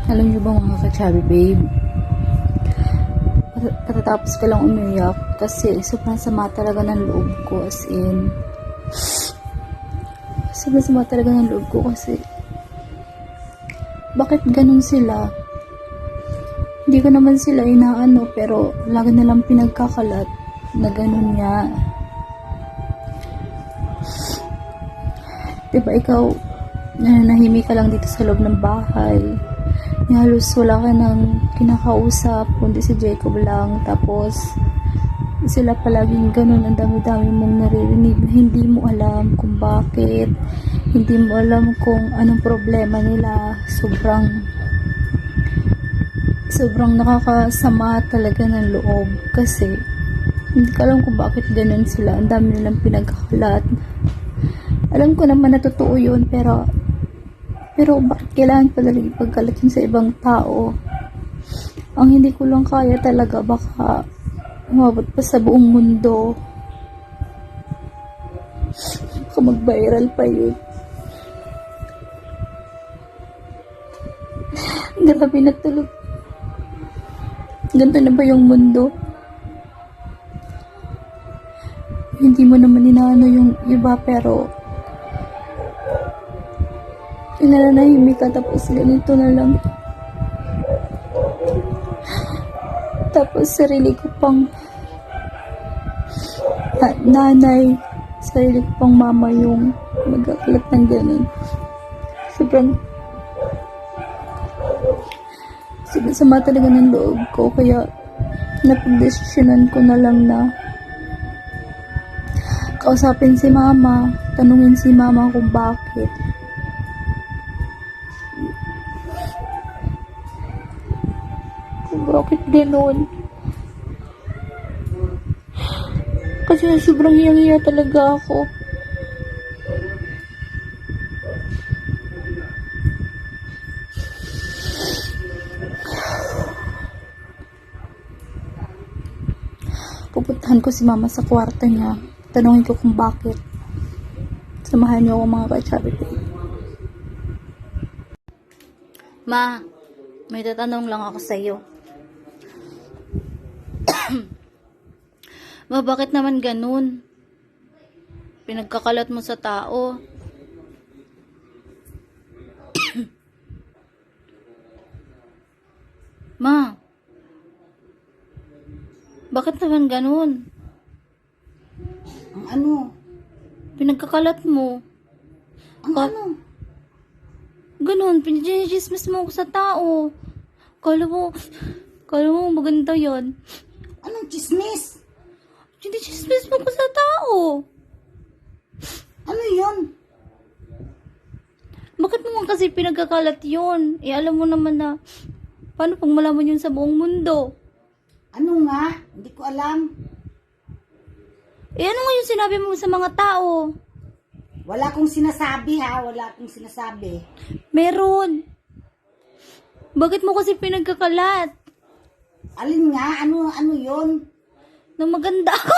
Alam niyo ba mga ka-chubby babe, katatapos ko lang umiyak kasi sobrang sama talaga ng loob ko, as in sobrang sama talaga ng loob ko kasi bakit ganun sila? Hindi ko naman sila inaano, pero lagi nilang pinagkakalat na ganun nga. Diba ikaw, nanahimik ka lang dito sa loob ng bahay, halos wala ka nang kinakausap kundi si Jacob lang, tapos sila palaging ganun, ang dami-dami mong naririnig na hindi mo alam kung bakit, hindi mo alam kung anong problema nila. Sobrang nakakasama talaga ng loob kasi hindi ko alam kung bakit ganun sila, ang dami nilang pinagkakalat. Alam ko naman na totoo yun, pero bakit kailangan pa talaga ipagkalat yun sa ibang tao? Ang hindi ko lang kaya talaga, baka umabot pa sa buong mundo, baka mag-viral pa yun. Grabe na tulog. Ganito na ba yung mundo? Hindi mo naman inaano yung iba, pero nananahimik ka, tapos ganito na lang. Tapos sarili ko pang nanay, sarili ko pang mama yung magkakalat ng ganun. Sobrang sama talaga ng loob ko, kaya napagdesisyonan ko na lang na kausapin si mama, tanungin si mama kung bakit. Bakit gano'n? Kasi sobrang hiyang-hiya talaga ako. Pupuntahan ko si mama sa kwarto niya. Tanungin ko kung bakit. Samahan niyo ako mga ka-charity. Ma, may tatanong lang ako sa iyo. Ma, bakit naman ganun? Pinagkakalat mo sa tao. Ma, bakit naman ganun? Ang ano? Pinagkakalat mo. Ang ano? Ganun, pinag-chismis mo ako sa tao. Kala mo maganda yan. Anong chismis? Chismis mo ko sa tao. Ano yun? Bakit mo kasi pinagkakalat yun? Alam mo naman na, paano pag malaman yun sa buong mundo? Ano nga? Hindi ko alam. Ano nga yung sinabi mo sa mga tao? Wala akong sinasabi ha. Wala akong sinasabi. Meron. Bakit mo kasi pinagkakalat? Alin nga? Ano yun? Na maganda ako.